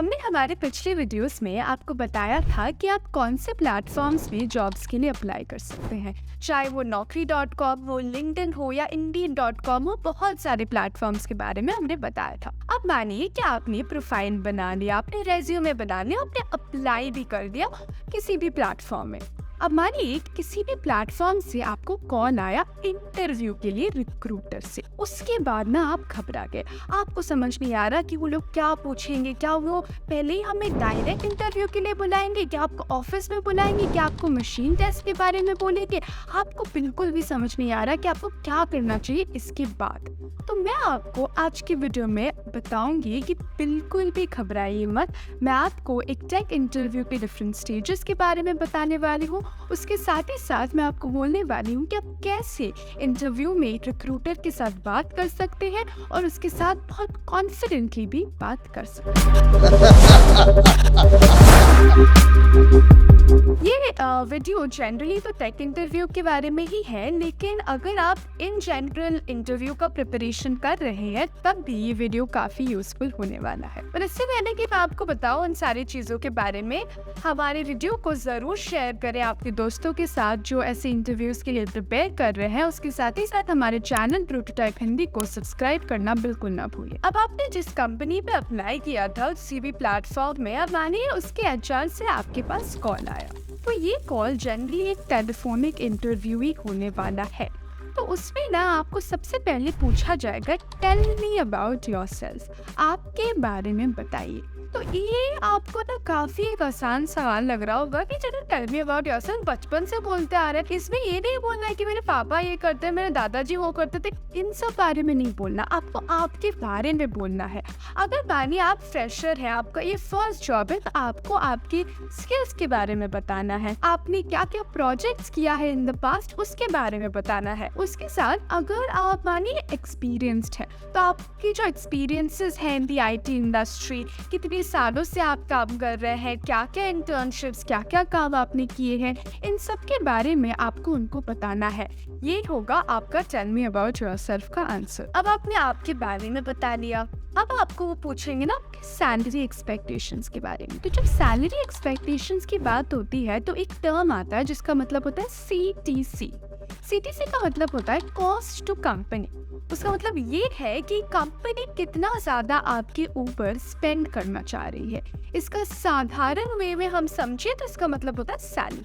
हमने हमारे पिछले वीडियोस में आपको बताया था कि आप कौन से प्लेटफॉर्म्स में जॉब्स के लिए अप्लाई कर सकते हैं, चाहे वो naukri.com हो, लिंक्डइन हो या indeed.com हो। बहुत सारे प्लेटफॉर्म्स के बारे में हमने बताया था। अब मानिए कि आपने प्रोफाइल बना लिया, आपने रेज्यूमे बना लिया, आपने अप्लाई भी कर दिया किसी भी प्लेटफॉर्म में। अब मानिए किसी भी प्लेटफॉर्म से आपको कॉल आया इंटरव्यू के लिए रिक्रूटर से। उसके बाद ना आप घबरा गए, आपको समझ नहीं आ रहा कि वो लोग क्या पूछेंगे, क्या वो पहले ही हमें डायरेक्ट इंटरव्यू के लिए बुलाएंगे, क्या आपको ऑफिस में बुलाएंगे, क्या आपको मशीन टेस्ट के बारे में बोलेंगे। आपको बिल्कुल भी समझ नहीं आ रहा कि आपको क्या करना चाहिए इसके बाद। तो मैं आपको आज की वीडियो में बताऊंगी कि बिल्कुल भी घबराइए मत। मैं आपको एक टेक इंटरव्यू के डिफरेंट स्टेजेस के बारे में बताने वाली हूँ। उसके साथ ही साथ मैं आपको बोलने वाली हूँ कि आप कैसे इंटरव्यू में रिक्रूटर के साथ बात कर सकते हैं और उसके साथ बहुत कॉन्फिडेंटली भी बात कर सकते हैं। ये वीडियो जनरली तो टेक इंटरव्यू के बारे में ही है, लेकिन अगर आप इन जनरल इंटरव्यू का प्रिपरेशन कर रहे हैं तब भी ये वीडियो काफ़ी यूजफुल होने वाला है। पर इससे पहले कि मैं आपको बताऊं उन सारी चीज़ों के बारे में, हमारे वीडियो को ज़रूर शेयर करें आपके दोस्तों के साथ जो ऐसे इंटरव्यूज़ के लिए प्रिपेयर कर रहे हैं। उसके साथ ही साथ हमारे चैनल प्रोटोटाइप हिंदी को सब्सक्राइब करना बिल्कुल ना भूलिए। अब आपने जिस कंपनी पे अप्लाई किया था किसी भी प्लेटफॉर्म में, अब मानिए उसके एचआर से आपके पास कॉल आया, तो ये कॉल जनरली एक टेलीफोनिक इंटरव्यू ही होने वाला है। तो उसमें ना आपको सबसे पहले पूछा जाएगा, टेल मी अबाउट योरसेल्फ, आपके बारे में बताइए। तो ये आपको ना काफ़ी एक आसान सवाल लग रहा होगा कि चलो टेल मी अबाउट योरसेल्फ बचपन से बोलते आ रहे हैं, इसमें ये नहीं बोलना है कि मेरे पापा ये करते हैं, मेरे दादाजी वो करते थे। इन सब बारे में नहीं बोलना, आपको आपके बारे में बोलना है। अगर मानिए आप फ्रेशर हैं, आपका ये फर्स्ट जॉब है, तो आपको आपकी स्किल्स के बारे में बताना है, आपने क्या क्या प्रोजेक्ट्स किया है इन द पास्ट उसके बारे में बताना है। उसके साथ अगर आप मानिए एक्सपीरियंस्ड हैं, तो आपकी जो एक्सपीरियंसेस हैं इन दी IT इंडस्ट्री, कितने सालों से आप काम कर रहे हैं, क्या क्या इंटर्नशिप्स, क्या क्या काम आपने किए हैं, इन सब के बारे में आपको उनको बताना है। ये होगा आपका टेल मी अबाउट योरसेल्फ का आंसर। अब आपने आपके बारे में बता लिया, अब आपको वो पूछेंगे ना आपके सैलरी एक्सपेक्टेशंस के बारे में। तो जब सैलरी एक्सपेक्टेशंस की बात होती है तो एक टर्म आता है जिसका मतलब होता है CTC। CTC का मतलब होता है कॉस्ट टू कंपनी। उसका मतलब ये है कि कंपनी कितना ज़्यादा आपके ऊपर स्पेंड करना चाह रही है। इसका साधारण वे में हम समझे तो इसका मतलब होता है सैलरी।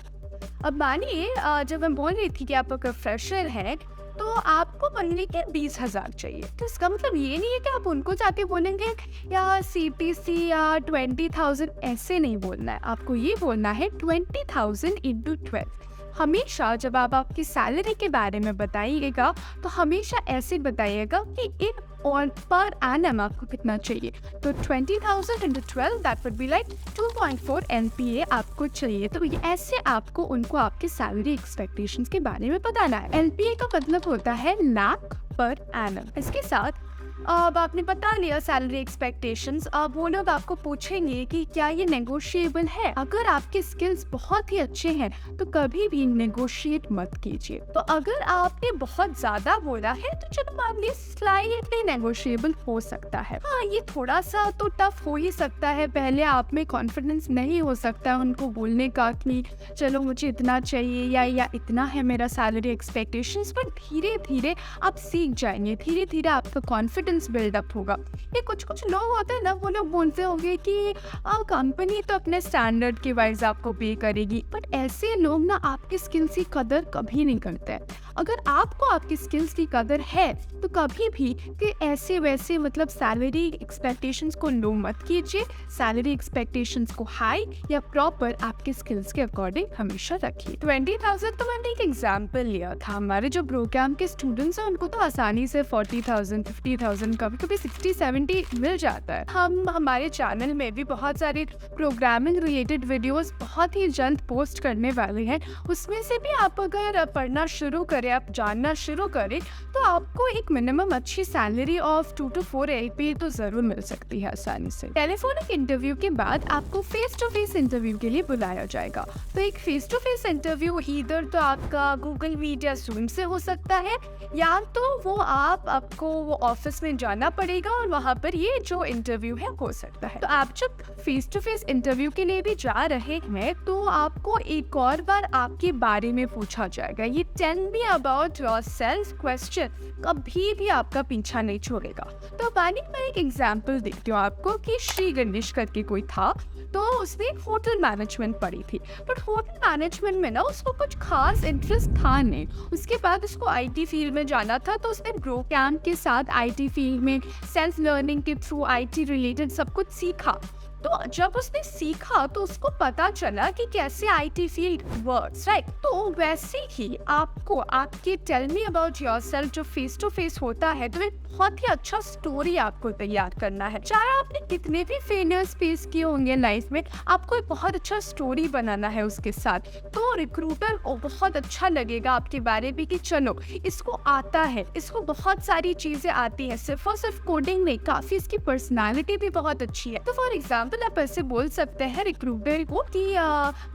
अब मानिए जब मैं बोल रही थी कि आप अगर फ्रेशर हैं तो आपको महीने के 20,000 चाहिए, तो इसका मतलब ये नहीं है कि आप उनको जाके बोलेंगे या CTC या 20,000, ऐसे नहीं बोलना है। आपको ये बोलना है 20,000 into 12। हमेशा जब आप आपकी सैलरी के बारे में बताइएगा तो हमेशा ऐसे बताइएगा कि इन और पर एनम आपको कितना चाहिए। तो 20,000 into 12 that would be like 2.4 LPA आपको चाहिए। तो ये ऐसे आपको उनको आपके सैलरी एक्सपेक्टेशंस के बारे में बताना है। LPA का मतलब होता है लाख पर एनम। इसके साथ अब आपने बता लिया सैलरी एक्सपेक्टेशंस। अब वो लोग आपको पूछेंगे कि क्या ये नेगोशिएबल है। अगर आपके स्किल्स बहुत ही अच्छे हैं तो कभी भी नेगोशिएट मत कीजिए। तो अगर आपने बहुत ज़्यादा बोला है तो चलो मान लीजिए स्लाइटली नेगोशिएबल हो सकता है। हाँ, ये थोड़ा सा तो टफ हो ही सकता है, पहले आप में कॉन्फिडेंस नहीं हो सकता है उनको बोलने का कि चलो मुझे इतना चाहिए या इतना है मेरा सैलरी एक्सपेक्टेशंस। पर धीरे धीरे आप सीख जाएंगे, धीरे धीरे आपका कॉन्फिडेंस बिल्डअप होगा। ये कुछ लोग होते हैं ना, वो लोग बोलते होंगे कि कंपनी तो अपने स्टैंडर्ड के वाइज आपको पे करेगी, बट ऐसे लोग ना आपकी स्किल्स की कदर कभी नहीं करते हैं। अगर आपको आपकी स्किल्स की कदर है तो कभी भी कि ऐसे वैसे मतलब सैलरी एक्सपेक्टेशंस को लो मत कीजिए। सैलरी एक्सपेक्टेशंस को हाई या प्रॉपर आपके स्किल्स के अकॉर्डिंग हमेशा रखिए। 20,000 तो मैंने एक एग्जाम्पल लिया था। हमारे जो प्रोग्राम के स्टूडेंट्स हैं उनको तो आसानी से 40,000, 50,000, कभी कभी 60-70 मिल जाता है। हम हमारे चैनल में भी बहुत सारे प्रोग्रामिंग रिलेटेड वीडियोस बहुत ही जल्द पोस्ट करने वाले हैं। उसमें से भी आप अगर पढ़ना शुरू करें, आप जानना शुरू करें, तो आपको एक मिनिमम अच्छी सैलरी ऑफ 2 to 4 LPA तो जरूर मिल सकती है आसानी से। टेलीफोनिक इंटरव्यू के बाद आपको फेस टू फेस इंटरव्यू के लिए बुलाया जाएगा। तो एक फेस टू फेस इंटरव्यू इधर तो आपका गूगल मीट या जूम से हो सकता है, या तो वो आपको वो ऑफिस में में जाना पड़ेगा और वहाँ पर ये जो इंटरव्यू है हो सकता है। तो आप जब फेस टू फेस इंटरव्यू के लिए भी जा रहे हैं तो आपको एक और बार आपके बारे में पूछा जाएगा। ये tell me about yourself question कभी भी आपका पीछा नहीं छोड़ेगा। तो मानिए मैं एक एग्जांपल देती हूँ आपको कि श्री गणेश करके कोई था, तो उसने होटल मैनेजमेंट पढ़ी थी, बट होटल मैनेजमेंट में ना उसको कुछ खास इंटरेस्ट था नहीं। उसके बाद उसको आईटी फील्ड में जाना था, तो उसने ग्रो कैम्प के साथ आईटी फील्ड में सेल्फ लर्निंग के थ्रू आईटी रिलेटेड सब कुछ सीखा। तो जब उसने सीखा तो उसको पता चला कि कैसे आईटी फील्ड वर्क्स, राइट। तो वैसे ही आपको आपके टेल मी अबाउट योरसेल्फ जो फेस टू फेस होता है, तो एक बहुत ही अच्छा स्टोरी आपको तैयार करना है। चाहे आपने कितने भी फेलियर्स फेस किए होंगे लाइफ में, आपको एक बहुत अच्छा स्टोरी बनाना है उसके साथ। तो रिक्रूटर को बहुत अच्छा लगेगा आपके बारे में कि चलो इसको आता है, इसको बहुत सारी चीजें आती है, सिर्फ और सिर्फ कोडिंग नहीं, काफी इसकी पर्सनालिटी भी बहुत अच्छी है। तो फॉर एग्जाम्पल आप ऐसे बोल सकते हैं रिक्रूटर को कि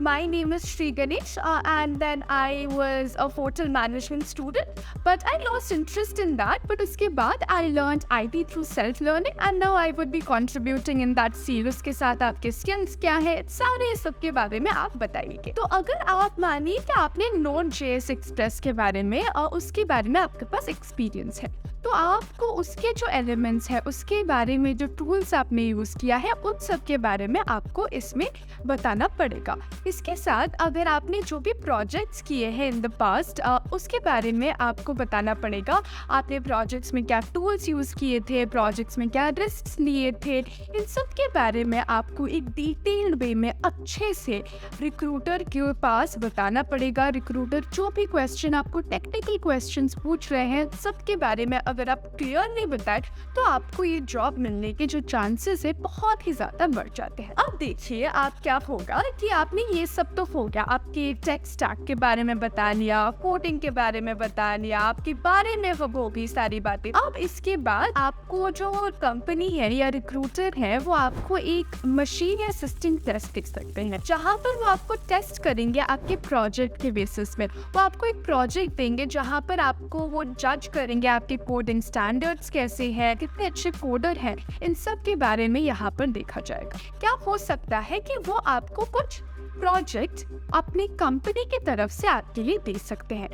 my name is Shri Ganesh and then I was a hotel management student but I lost interest in that, but उसके बाद I learned IT through self-learning and now I would be contributing in that field। उसके साथ आपके skills क्या है, सारे सबके बारे में आप बताइए। तो अगर आप मानिए कि आपने Node.js एक्सप्रेस के बारे में और उसके बारे में आपके पास एक्सपीरियंस है, तो आपको उसके जो एलिमेंट्स है, उसके बारे में जो टूल्स आपने यूज़ किया है, उन सब के बारे में आपको इसमें बताना पड़ेगा। इसके साथ अगर आपने जो भी प्रोजेक्ट्स किए हैं इन द पास्ट, उसके बारे में आपको बताना पड़ेगा। आपने प्रोजेक्ट्स में क्या टूल्स यूज़ किए थे, प्रोजेक्ट्स में क्या रिस्क लिए थे, इन सब के बारे में आपको एक डिटेल्ड वे में अच्छे से रिक्रूटर के पास बताना पड़ेगा। रिक्रूटर जो भी क्वेश्चन आपको टेक्निकल क्वेश्चंस पूछ रहे हैं, सबके बारे में अगर आप क्लियर नहीं बताए तो आपको ये जॉब मिलने के जो चांसेस है बहुत ही ज्यादा बढ़ जाते हैं। अब देखिए आप क्या होगा कि आपने ये सब तो हो गया, आपके टेक स्टैक के बारे में बता लिया, कोडिंग के बारे में बता लिया, आपके बारे में वो भी सारी बातें। अब इसके बाद आपको जो कंपनी है या रिक्रूटर है वो आपको एक मशीन या सिस्टम टेस्ट दे सकते हैं, जहाँ पर वो आपको टेस्ट करेंगे आपके प्रोजेक्ट के बेसिस में। वो आपको एक प्रोजेक्ट देंगे जहाँ पर आपको वो जज करेंगे आपके कोडिंग स्टैंडर्ड्स कैसे हैं, कितने अच्छे कोडर हैं, इन सब के बारे में यहाँ पर देखा जाएगा। क्या हो सकता है कि वो आपको कुछ प्रोजेक्ट अपनी कंपनी की तरफ से आपके लिए दे सकते हैं।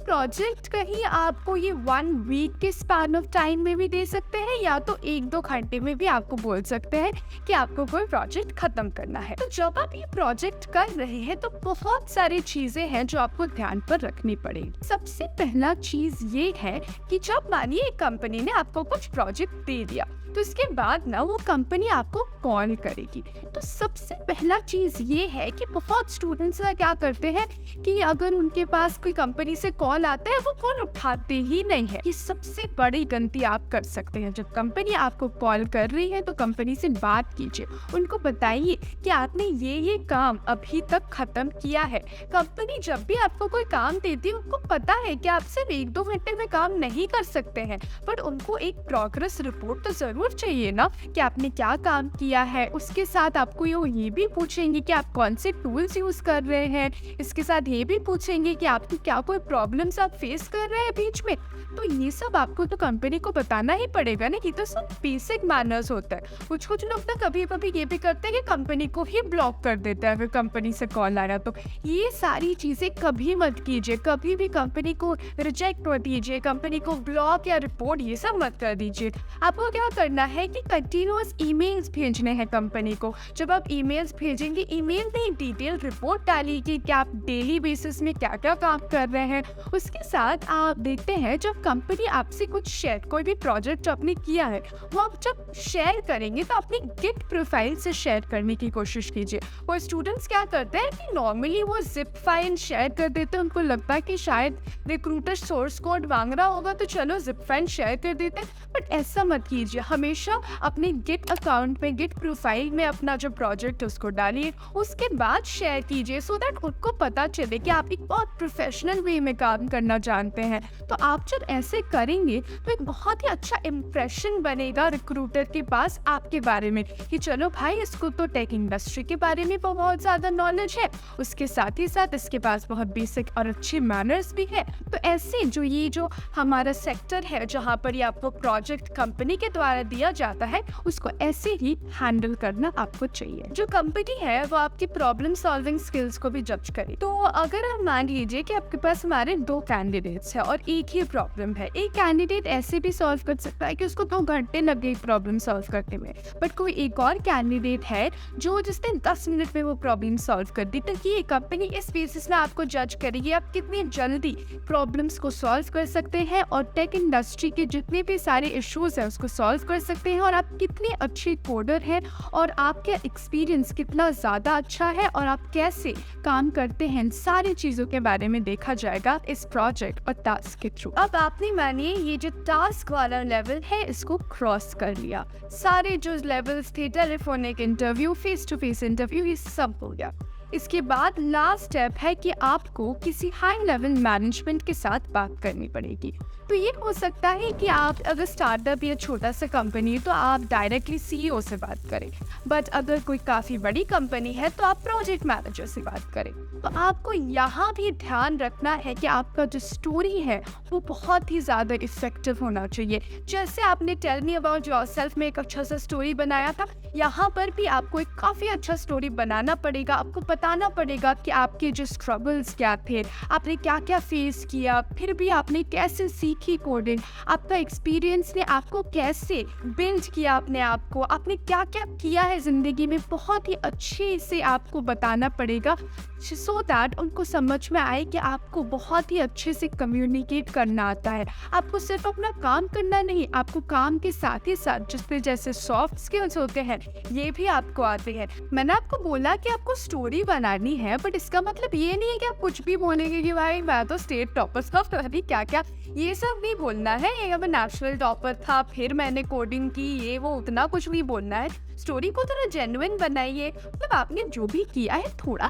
प्रोजेक्ट कहीं आपको ये 1 वीक के स्पैन ऑफ टाइम में भी दे सकते हैं, या तो 1-2 घंटे में भी आपको बोल सकते हैं कि आपको कोई प्रोजेक्ट खत्म करना है। तो जब आप ये प्रोजेक्ट कर रहे हैं तो बहुत सारी चीजें हैं जो आपको ध्यान पर रखनी पड़ेगी। सबसे पहला चीज ये है कि जब मानिए कंपनी ने आपको कुछ प्रोजेक्ट दे दिया, तो इसके बाद ना वो कंपनी आपको कॉल करेगी। तो सबसे पहला चीज ये है कि बहुत स्टूडेंट्स क्या करते हैं कि अगर उनके पास कोई कंपनी से कॉल आता है वो कॉल उठाते ही नहीं है। ये सबसे बड़ी गलती आप कर सकते हैं। जब कंपनी आपको कॉल कर रही है तो कंपनी से बात कीजिए, उनको बताइए कि आपने ये काम अभी तक खत्म किया है। कंपनी जब भी आपको कोई काम देती है उनको पता है कि आप सिर्फ 1-2 घंटे में काम नहीं कर सकते हैं, बट उनको एक प्रोग्रेस रिपोर्ट तो जरूर चाहिए ना कि आपने क्या काम किया है। उसके साथ आपको ये भी पूछेंगे कि आप कौन से टूल्स यूज कर रहे हैं। इसके साथ ये भी पूछेंगे कि आपकी क्या कोई प्रॉब्लम्स आप फेस कर रहे हैं बीच में। तो ये सब आपको तो कंपनी को बताना ही पड़ेगा ना, कि तो सब बेसिक मैनर्स होता है। कुछ लोग ना कभी कभी ये भी करते हैं कि कंपनी को ही ब्लॉक कर देता है अगर कंपनी से कॉल आ रहा। तो ये सारी चीजें कभी मत कीजिए, कभी भी कंपनी को रिजेक्ट मत कीजिए, कंपनी को ब्लॉक या रिपोर्ट ये सब मत कर दीजिए। आपको क्या करना है कि कंटिन्यूअस ईमेल्स भेजने हैं कंपनी को। जब आप ईमेल्स भेजेंगे, ईमेल में डिटेल रिपोर्ट डालिए कि आप डेली बेसिस में क्या क्या काम कर रहे हैं। उसके साथ आप देखते हैं जब कंपनी आपसे कुछ शेयर, कोई भी प्रोजेक्ट आपने किया है वो आप जब शेयर करेंगे तो अपनी गिट प्रोफाइल से शेयर करने की कोशिश कीजिए। वो स्टूडेंट्स क्या करते हैं कि नॉर्मली वो जिप फाइल शेयर कर देते हैं, उनको लगता है कि शायद रिक्रूटर सोर्स कोड मांग रहा होगा तो चलो जिप फाइल शेयर कर देते हैं, बट ऐसा मत कीजिए। हमेशा अपने गिट अकाउंट में, गिट प्रोफाइल में अपना जो प्रोजेक्ट है उसको डालिए, उसके बाद शेयर कीजिए, सो दैट उनको पता चले कि आप एक बहुत प्रोफेशनल वे में काम करना जानते हैं। तो आप जब ऐसे करेंगे तो एक बहुत ही अच्छा इम्प्रेशन बनेगा रिक्रूटर के पास आपके बारे में कि चलो भाई, इसको तो टेक इंडस्ट्री के बारे में बहुत ज़्यादा नॉलेज है, उसके साथ ही साथ इसके पास बहुत बेसिक और अच्छे मैनर्स भी है। तो ऐसे जो हमारा सेक्टर है जहाँ पर ये आपको प्रोजेक्ट कंपनी के द्वारा दिया जाता है, उसको ऐसे ही हैंडल करना आपको चाहिए। जो कंपनी है वो आपकी प्रॉब्लम सॉल्विंग स्किल्स को भी जज करे। तो अगर आप मान लीजिए कि आपके पास हमारे 2 कैंडिडेट्स हैं और एक ही प्रॉब्लम है, एक कैंडिडेट ऐसे भी सॉल्व कर सकता है कि उसको 2 घंटे लगे प्रॉब्लम सॉल्व करने में, बट कोई एक और कैंडिडेट है जो जिसने 10 मिनट में वो प्रॉब्लम सॉल्व कर दी। तो ये कंपनी इस बेसिस में आपको जज करेगी आप कितनी जल्दी प्रॉब्लम्स को सॉल्व कर सकते हैं और टेक इंडस्ट्री के जितने भी सारे इश्यूज हैं उसको सॉल्व कर सकते हैं, और आप कितने अच्छे कोडर हैं और आपका एक्सपीरियंस कितना ज़्यादा अच्छा है और आप कैसे काम करते हैं, सारी चीज़ों के बारे में देखा जाएगा इस प्रोजेक्ट और टास्क के थ्रू। अब आपने मानिए ये जो टास्क वाला लेवल है इसको क्रॉस कर लिया, सारे जो लेवल्स थे, telephonic interview, face to face interview, ये सब हो गया। इसके बाद लास्ट स्टेप है कि आपको किसी हाई लेवल मैनेजमेंट के साथ बात करनी पड़ेगी। तो ये हो सकता है कि आप अगर स्टार्टअप या छोटा सा कंपनी तो आप डायरेक्टली सीईओ से बात करें, बट अगर कोई काफ़ी बड़ी कंपनी है तो आप प्रोजेक्ट मैनेजर से बात करें। तो आपको यहाँ भी ध्यान रखना है कि आपका जो स्टोरी है वो बहुत ही ज़्यादा इफेक्टिव होना चाहिए। जैसे आपने टेल मी अबाउट योरसेल्फ में एक अच्छा सा स्टोरी बनाया था, यहाँ पर भी आपको एक काफ़ी अच्छा स्टोरी बनाना पड़ेगा। आपको बताना पड़ेगा कि आपके जो स्ट्रगल्स क्या थे, आपने क्या क्या फेस किया, फिर भी आपने कैसे सीखी कोडिंग, आपका एक्सपीरियंस ने आपको कैसे बिल्ड किया अपने आप को, आपने क्या क्या किया है ज़िंदगी में, बहुत ही अच्छे से आपको बताना पड़ेगा, सो दैट उनको समझ में आए कि आपको बहुत ही अच्छे से कम्युनिकेट करना आता है। आपको सिर्फ अपना काम करना नहीं, आपको काम के साथ ही साथ जिससे जैसे सॉफ्ट स्किल्स होते हैं ये भी आपको आते हैं। मैंने आपको बोला कि आपको स्टोरी बनानी है, बट इसका मतलब ये नहीं है कि आप कुछ भी बोलेंगे कि भाई मैं तो स्टेट टॉपर था, अभी क्या क्या, ये सब नहीं बोलना है। ये मैं नेशनल टॉपर था, फिर मैंने कोडिंग की, ये वो उतना कुछ नहीं बोलना है। स्टोरी को थोड़ा जेन्युइन बनाइए, मतलब आपने जो भी किया है थोड़ा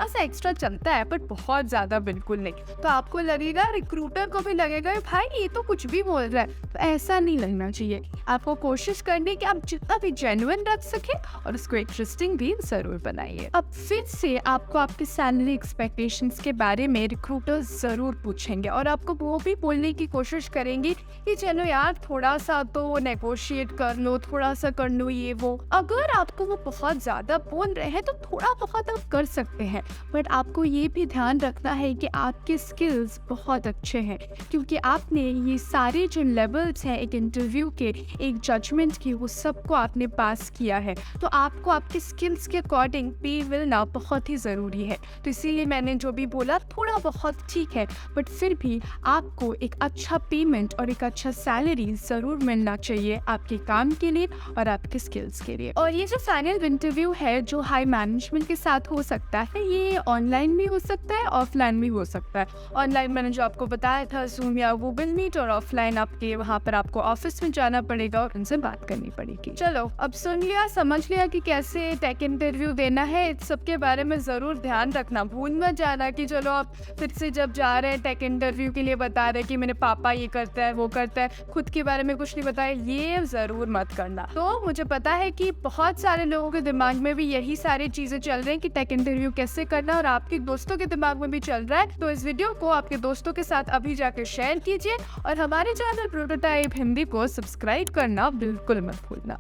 सा एक्स्ट्रा चलता है, बट बहुत ज़्यादा बिल्कुल नहीं। तो आपको लगेगा, रिक्रूटर को भी लगेगा भाई ये तो कुछ भी बोल रहा है, तो ऐसा नहीं लगना चाहिए। आपको कोशिश करनी कि आप जितना भी जेन्युइन रख सके और उसको इंटरेस्टिंग भी ज़रूर बनाइए। अब फिर से आपको आपके सैलरी एक्सपेक्टेशंस के बारे में रिक्रूटर ज़रूर पूछेंगे और आपको वो भी बोलने की कोशिश करेंगे कि चलो यार थोड़ा सा तो नेगोशिएट कर लो, थोड़ा सा कर लो ये वो। अगर आपको वो बहुत ज़्यादा बोल रहे हैं तो थोड़ा बहुत आप कर सकते हैं, बट आपको ये भी ध्यान रखना है कि आपके स्किल्स बहुत अच्छे हैं, क्योंकि आपने ये सारे जो लेवल्स हैं एक इंटरव्यू के, एक जजमेंट की, वो सबको आपने पास किया है। तो आपको आपके स्किल्स के अकॉर्डिंग पे मिलना बहुत ही ज़रूरी है। तो इसीलिए मैंने जो भी बोला थोड़ा बहुत ठीक है, बट फिर भी आपको एक अच्छा पेमेंट और एक अच्छा सैलरी ज़रूर मिलना चाहिए आपके काम के लिए और आपके स्किल्स के लिए। और ये जो फाइनल इंटरव्यू है जो हाई मैनेजमेंट के साथ हो सकता है, ये ऑनलाइन भी हो सकता है, ऑफलाइन भी हो सकता है। ऑनलाइन मैंने जो आपको बताया था जूम या गूगल मीट, और ऑफलाइन आपके वहाँ पर आपको ऑफिस में जाना पड़ेगा और उनसे बात करनी पड़ेगी। चलो अब सुन लिया, समझ लिया कि कैसे टेक इंटरव्यू देना है। इस सब के बारे में ज़रूर ध्यान रखना, भूल मत जाना कि चलो आप फिर से जब जा रहे हैं टेक इंटरव्यू के लिए बता रहे कि मेरे पापा ये करता है वो करता है, खुद के बारे में कुछ नहीं बताया, ये ज़रूर मत करना। तो मुझे पता है कि बहुत सारे लोगों के दिमाग में भी यही सारी चीज़ें चल रही हैं कि टेक इंटरव्यू कैसे करना, और आपके दोस्तों के दिमाग में भी चल रहा है। तो इस वीडियो को आपके दोस्तों के साथ अभी जाकर शेयर कीजिए और हमारे चैनल प्रोटोटाइप हिंदी को सब्सक्राइब करना बिल्कुल मत भूलना।